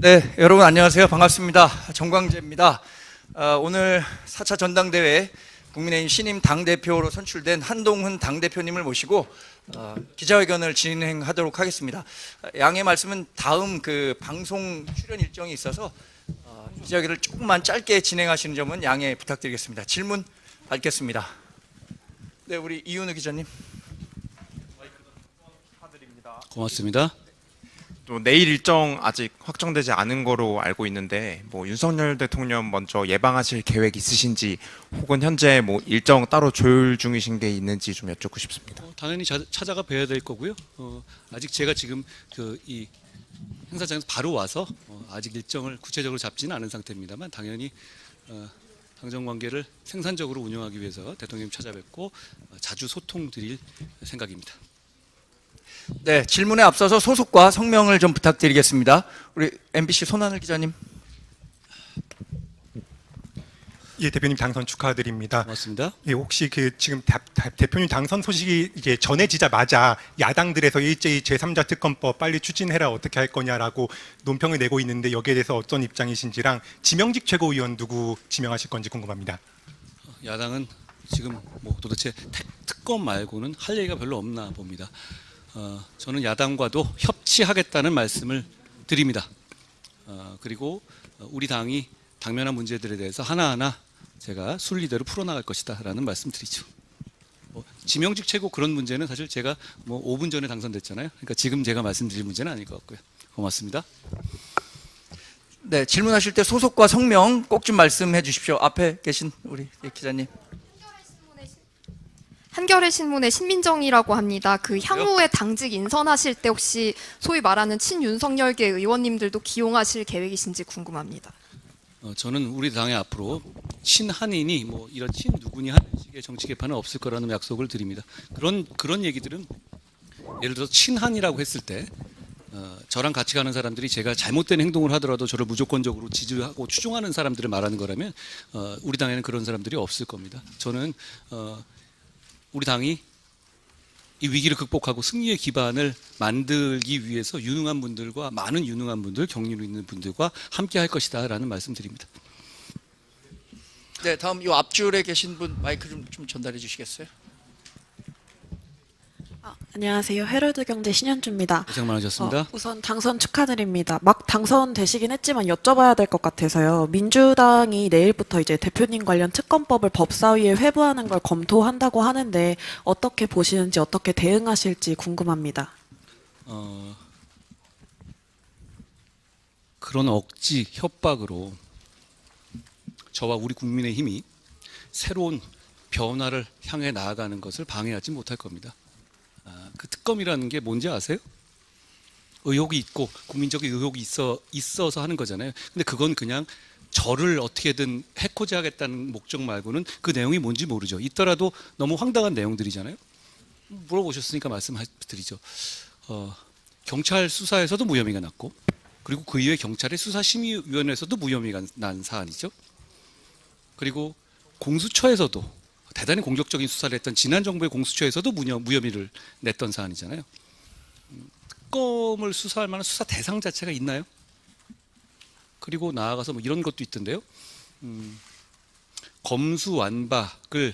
네, 여러분 안녕하세요. 반갑습니다. 정광재입니다. 오늘 4차 전당대회 국민의힘 신임 당대표로 선출된 한동훈 당대표님을 모시고 기자회견을 진행하도록 하겠습니다. 양해 말씀은 다음 그 방송 출연 일정이 있어서 기자회견을 조금만 짧게 진행하시는 점은 양해 부탁드리겠습니다. 질문 받겠습니다. 네, 우리 이윤우 기자님. 고맙습니다. 또 내일 일정 아직 확정되지 않은 거로 알고 있는데 윤석열 대통령 먼저 예방하실 계획 있으신지 혹은 현재 일정 따로 조율 중이신 게 있는지 좀 여쭙고 싶습니다. 당연히 찾아가 뵈야 될 거고요. 아직 제가 지금 이 행사장에서 바로 와서 아직 일정을 구체적으로 잡지는 않은 상태입니다만 당연히 당정 관계를 생산적으로 운영하기 위해서 대통령 찾아뵙고 자주 소통드릴 생각입니다. 네, 질문에 앞서서 소속과 성명을 좀 부탁드리겠습니다. 우리 MBC 손하늘 기자님. 예, 대표님 당선 축하드립니다. 고맙습니다. 예, 혹시 지금 대표님 당선 소식이 이제 전해지자마자 야당들에서 일제히 제3자 특검법 빨리 추진해라 어떻게 할 거냐라고 논평을 내고 있는데 여기에 대해서 어떤 입장이신지랑 지명직 최고위원 누구 지명하실 건지 궁금합니다. 야당은 지금 도대체 특검 말고는 할 얘기가 별로 없나 봅니다. 저는 야당과도 협치하겠다는 말씀을 드립니다. 그리고 우리 당이 당면한 문제들에 대해서 하나하나 제가 순리대로 풀어나갈 것이다 라는 말씀 드리죠. 지명직 최고 그런 문제는 사실 제가 5분 전에 당선됐잖아요. 그러니까 지금 제가 말씀드릴 문제는 아닐 것 같고요. 고맙습니다. 네, 질문하실 때 소속과 성명 꼭 좀 말씀해 주십시오. 앞에 계신 우리 기자님. 한겨레 신문의 신민정이라고 합니다. 그 향후에 당직 인선하실 때 혹시 소위 말하는 친윤석열계 의원님들도 기용하실 계획이신지 궁금합니다. 저는 우리 당의 앞으로 친한인이 이런 친 누구니 하는 식의 정치 개판은 없을 거라는 약속을 드립니다. 그런 얘기들은 예를 들어서 친한이라고 했을 때 저랑 같이 가는 사람들이 제가 잘못된 행동을 하더라도 저를 무조건적으로 지지하고 추종하는 사람들을 말하는 거라면 우리 당에는 그런 사람들이 없을 겁니다. 저는 우리 당이 이 위기를 극복하고 승리의 기반을 만들기 위해서 유능한 분들과 많은 유능한 분들, 경륜이 있는 분들과 함께 할 것이다 라는 말씀 드립니다. 네, 다음 이 앞줄에 계신 분 마이크 좀 전달해 주시겠어요? 안녕하세요. 헤럴드 경제 신현주입니다. 고생 많으셨습니다. 우선 당선 축하드립니다. 막 당선되시긴 했지만 여쭤봐야 될 것 같아서요. 민주당이 내일부터 이제 대표님 관련 특검법을 법사위에 회부하는 걸 검토한다고 하는데 어떻게 보시는지 어떻게 대응하실지 궁금합니다. 그런 억지 협박으로 저와 우리 국민의힘이 새로운 변화를 향해 나아가는 것을 방해하지 못할 겁니다. 그 특검이라는 게 뭔지 아세요? 의혹이 있고 국민적인 의혹이 있어서 하는 거잖아요. 근데 그건 그냥 저를 어떻게든 해코지하겠다는 목적 말고는 그 내용이 뭔지 모르죠. 있더라도 너무 황당한 내용들이잖아요. 물어보셨으니까 말씀드리죠. 경찰 수사에서도 무혐의가 났고 그리고 그 이후에 경찰의 수사심의위원회에서도 무혐의가 난 사안이죠. 그리고 공수처에서도 대단히 공격적인 수사를 했던 지난 정부의 공수처에서도 무혐의를 냈던 사안이잖아요. 특검을 수사할 만한 수사 대상 자체가 있나요? 그리고 나아가서 이런 것도 있던데요. 검수완박의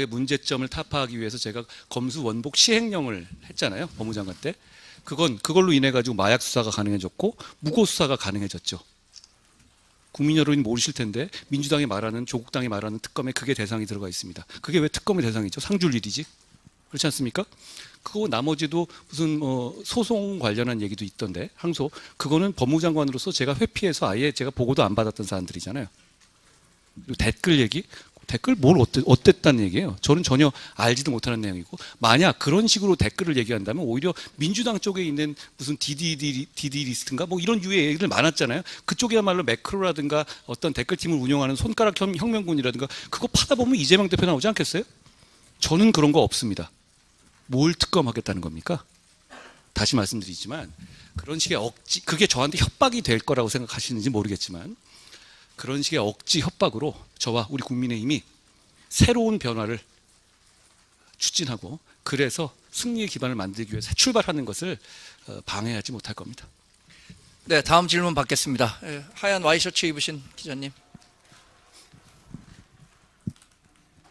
문제점을 타파하기 위해서 제가 검수원복 시행령을 했잖아요. 법무장관 때. 그걸로 인해 가지고 마약 수사가 가능해졌고 무고 수사가 가능해졌죠. 국민 여러분이 모르실 텐데 민주당이 말하는 조국당이 말하는 특검에 그게 대상이 들어가 있습니다. 그게 왜 특검의 대상이죠? 상줄 일이지. 그렇지 않습니까? 그거 나머지도 무슨 소송 관련한 얘기도 있던데 항소 그거는 법무장관으로서 제가 회피해서 아예 제가 보고도 안 받았던 사안들이잖아요. 그리고 댓글 얘기 댓글 뭘 어땠다는 얘기예요. 저는 전혀 알지도 못하는 내용이고 만약 그런 식으로 댓글을 얘기한다면 오히려 민주당 쪽에 있는 무슨 DD 리스트인가 이런 유의 얘기들 많았잖아요. 그쪽이야말로 매크로라든가 어떤 댓글팀을 운영하는 손가락 혁명군이라든가 그거 파다 보면 이재명 대표 나오지 않겠어요? 저는 그런 거 없습니다. 뭘 특검하겠다는 겁니까? 다시 말씀드리지만 그런 식의 억지 그게 저한테 협박이 될 거라고 생각하시는지 모르겠지만 그런 식의 억지 협박으로 저와 우리 국민의힘이 새로운 변화를 추진하고 그래서 승리의 기반을 만들기 위해 새 출발하는 것을 방해하지 못할 겁니다. 네, 다음 질문 받겠습니다. 하얀 와이셔츠 입으신 기자님.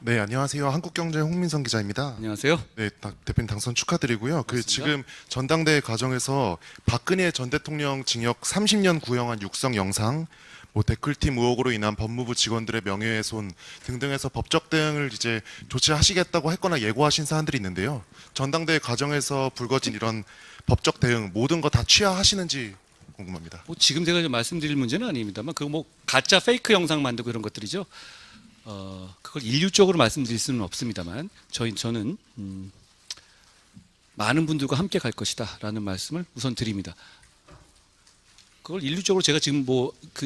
네, 안녕하세요. 한국경제 홍민성 기자입니다. 안녕하세요. 네, 대표님 당선 축하드리고요. 그 고맙습니다. 지금 전당대회 과정에서 박근혜 전 대통령 징역 30년 구형한 육성 영상, 뭐 댓글팀 의혹으로 인한 법무부 직원들의 명예훼손 등등해서 법적 대응을 이제 조치하시겠다고 했거나 예고하신 사안들이 있는데요. 전당대회 과정에서 불거진 이런 법적 대응 모든 거 다 취하하시는지 궁금합니다. 뭐 지금 제가 좀 말씀드릴 문제는 아닙니다만 그 뭐 가짜 페이크 영상 만들고 이런 것들이죠. 그걸 일률적으로 말씀드릴 수는 없습니다만 저는 많은 분들과 함께 갈 것이다라는 말씀을 우선 드립니다. 그걸 일률적으로 제가 지금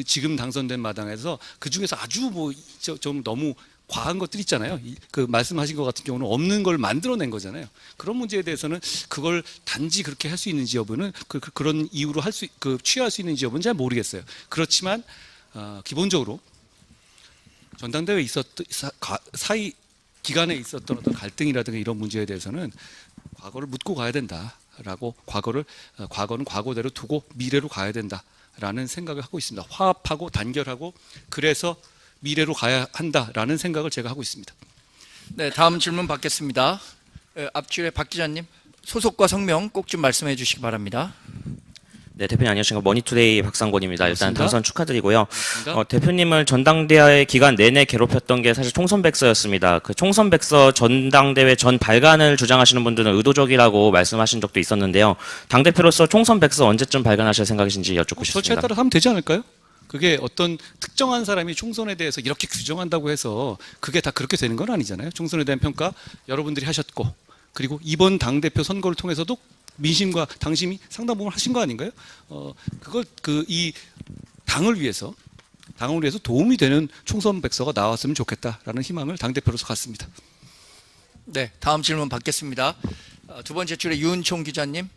지금 당선된 마당에서 그 중에서 아주 좀 너무 과한 것들 있잖아요. 그 말씀하신 것 같은 경우는 없는 걸 만들어낸 거잖아요. 그런 문제에 대해서는 그걸 단지 그렇게 할 수 있는지 여부는 그런 이유로 취할 수 있는지 여부는 잘 모르겠어요. 그렇지만 기본적으로 전당대회에 사이 기간에 있었던 어떤 갈등이라든가 이런 문제에 대해서는 과거를 묻고 가야 된다라고 과거는 과거대로 두고 미래로 가야 된다라는 생각을 하고 있습니다. 화합하고 단결하고 그래서 미래로 가야 한다라는 생각을 제가 하고 있습니다. 네, 다음 질문 받겠습니다. 앞줄에 박 기자님 소속과 성명 꼭 좀 말씀해 주시기 바랍니다. 네, 대표님 안녕하십니까. 머니투데이 박상곤입니다. 일단 반갑습니다. 당선 축하드리고요. 반갑습니다. 대표님을 전당대회 기간 내내 괴롭혔던 게 사실 총선백서였습니다. 그 총선백서 전당대회 전 발간을 주장하시는 분들은 의도적이라고 말씀하신 적도 있었는데요. 당대표로서 총선백서 언제쯤 발간하실 생각이신지 여쭙고 절차에 싶습니다. 따라 하면 되지 않을까요? 그게 어떤 특정한 사람이 총선에 대해서 이렇게 규정한다고 해서 그게 다 그렇게 되는 건 아니잖아요. 총선에 대한 평가 여러분들이 하셨고 그리고 이번 당대표 선거를 통해서도 민심과 당심이 상당 부분 하신 거 아닌가요? 그걸 이 당을 위해서 도움이 되는 총선 백서가 나왔으면 좋겠다라는 희망을 당대표로서 갖습니다. 네, 다음 질문 받겠습니다. 두 번째 줄에 유은총 기자님.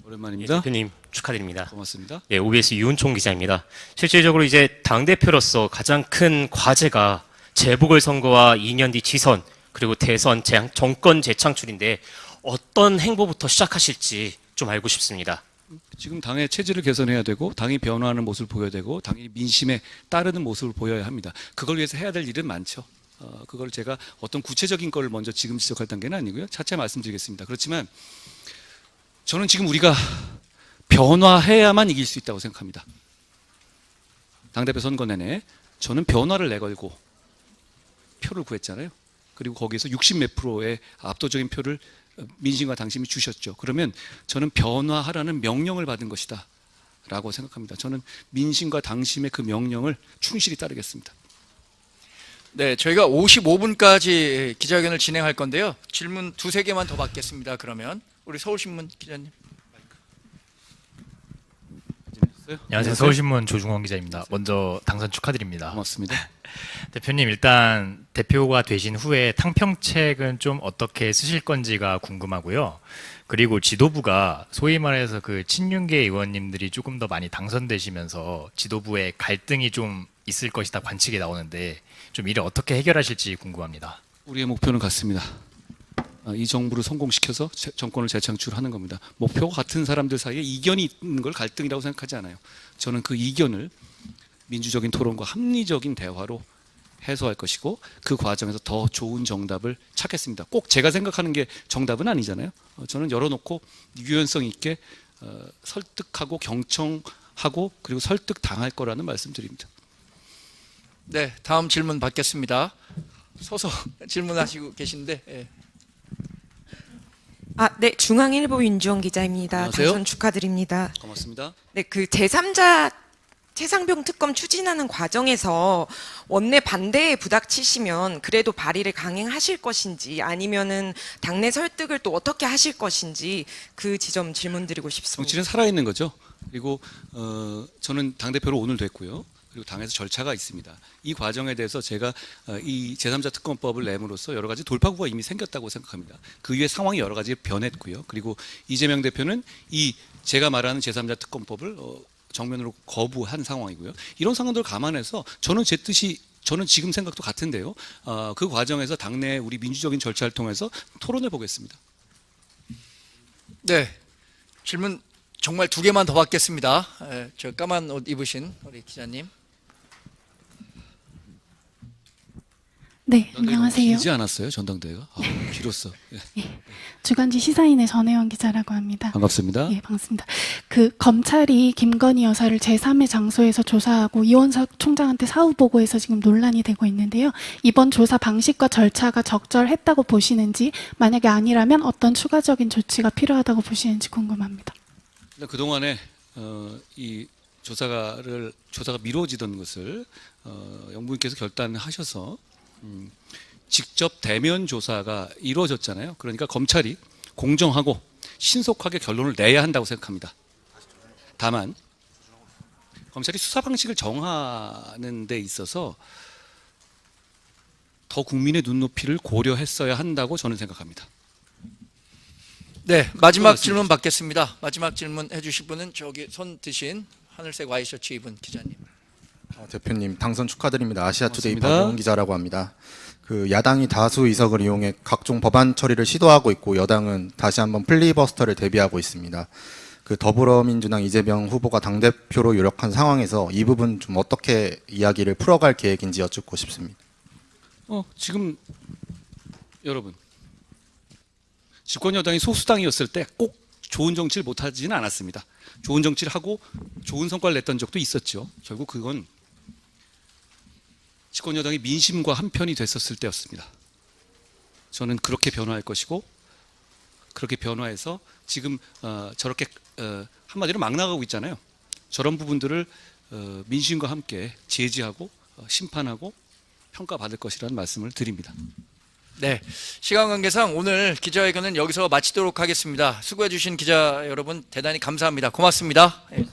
오랜만입니다. 대표님 축하드립니다. 고맙습니다. 예, OBS 유은총 기자입니다. 실질적으로 이제 당대표로서 가장 큰 과제가 재보궐선거와 2년 뒤 지선 그리고 대선 정권 재창출인데 어떤 행보부터 시작하실지 좀 알고 싶습니다. 지금 당의 체질을 개선해야 되고 당이 변화하는 모습을 보여야 되고 당이 민심에 따르는 모습을 보여야 합니다. 그걸 위해서 해야 될 일은 많죠. 그걸 제가 어떤 구체적인 걸 먼저 지금 지적할 단계는 아니고요. 차차 말씀드리겠습니다. 그렇지만 저는 지금 우리가 변화해야만 이길 수 있다고 생각합니다. 당대표 선거 내내 저는 변화를 내걸고 표를 구했잖아요. 그리고 거기에서 60몇 프로의 압도적인 표를 민심과 당심이 주셨죠. 그러면 저는 변화하라는 명령을 받은 것이다 라고 생각합니다. 저는 민심과 당심의 그 명령을 충실히 따르겠습니다. 네, 저희가 55분까지 기자회견을 진행할 건데요. 질문 두세 개만 더 받겠습니다. 그러면 우리 서울신문 기자님. 안녕하세요. 서울신문 조중원 기자입니다. 먼저 당선 축하드립니다. 고맙습니다. 대표님 일단 대표가 되신 후에 탕평책은 좀 어떻게 쓰실 건지가 궁금하고요. 그리고 지도부가 소위 말해서 그 친윤계 의원님들이 조금 더 많이 당선되시면서 지도부에 갈등이 좀 있을 것이다 관측이 나오는데 좀 이를 어떻게 해결하실지 궁금합니다. 우리의 목표는 같습니다. 이 정부를 성공시켜서 정권을 재창출하는 겁니다. 목표가 같은 사람들 사이에 이견이 있는 걸 갈등이라고 생각하지 않아요. 저는 그 이견을 민주적인 토론과 합리적인 대화로 해소할 것이고 그 과정에서 더 좋은 정답을 찾겠습니다. 꼭 제가 생각하는 게 정답은 아니잖아요. 저는 열어놓고 유연성 있게 설득하고 경청하고 그리고 설득당할 거라는 말씀드립니다. 네, 다음 질문 받겠습니다. 서서 질문하시고 계신데. 예. 네, 중앙일보 윤주원 기자입니다. 안녕하세요. 당선 축하드립니다. 고맙습니다. 네, 그 제3자 최상병 특검 추진하는 과정에서 원내 반대에 부닥치시면 그래도 발의를 강행하실 것인지 아니면은 당내 설득을 또 어떻게 하실 것인지 그 지점 질문드리고 싶습니다. 정치는 살아있는 거죠. 그리고 저는 당대표로 오늘 됐고요. 그리고 당에서 절차가 있습니다. 이 과정에 대해서 제가 이 제3자 특검법을 내므로써 여러 가지 돌파구가 이미 생겼다고 생각합니다. 그 이후에 상황이 여러 가지 변했고요. 그리고 이재명 대표는 이 제가 말하는 제3자 특검법을 정면으로 거부한 상황이고요. 이런 상황들을 감안해서 저는 제 뜻이 저는 지금 생각도 같은데요. 그 과정에서 당내 우리 민주적인 절차를 통해서 토론해 보겠습니다. 네, 질문 정말 2개만 더 받겠습니다. 저 까만 옷 입으신 우리 기자님. 네, 전당대회가 안녕하세요. 길지 않았어요, 전당대회가? 길었어. 예. 주간지 시사인의 전혜원 기자라고 합니다. 반갑습니다. 예, 반갑습니다. 그 검찰이 김건희 여사를 제3의 장소에서 조사하고 이원석 총장한테 사후 보고해서 지금 논란이 되고 있는데요. 이번 조사 방식과 절차가 적절했다고 보시는지, 만약에 아니라면 어떤 추가적인 조치가 필요하다고 보시는지 궁금합니다. 그동안에 이 조사가 미뤄지던 것을 영부인께서 결단하셔서 직접 대면 조사가 이루어졌잖아요. 그러니까 검찰이 공정하고 신속하게 결론을 내야 한다고 생각합니다. 다만 검찰이 수사 방식을 정하는 데 있어서 더 국민의 눈높이를 고려했어야 한다고 저는 생각합니다. 네, 마지막 고맙습니다. 질문 받겠습니다. 마지막 질문 해주실 분은 저기 손 드신 하늘색 와이셔츠 입은 기자님. 대표님 당선 축하드립니다. 아시아투데이 고맙습니다. 박용훈 기자라고 합니다. 그 야당이 다수 의석을 이용해 각종 법안 처리를 시도하고 있고 여당은 다시 한번 필리버스터를 대비하고 있습니다. 그 더불어민주당 이재명 후보가 당대표로 유력한 상황에서 이 부분 좀 어떻게 이야기를 풀어갈 계획인지 여쭙고 싶습니다. 지금 여러분 집권 여당이 소수당이었을 때 꼭 좋은 정치를 못하지는 않았습니다. 좋은 정치를 하고 좋은 성과를 냈던 적도 있었죠. 결국 그건 집권 여당이 민심과 한편이 됐었을 때였습니다. 저는 그렇게 변화할 것이고 그렇게 변화해서 지금 저렇게 한마디로 막 나가고 있잖아요. 저런 부분들을 민심과 함께 제지하고 심판하고 평가받을 것이라는 말씀을 드립니다. 네, 시간 관계상 오늘 기자회견은 여기서 마치도록 하겠습니다. 수고해 주신 기자 여러분 대단히 감사합니다. 고맙습니다. 예.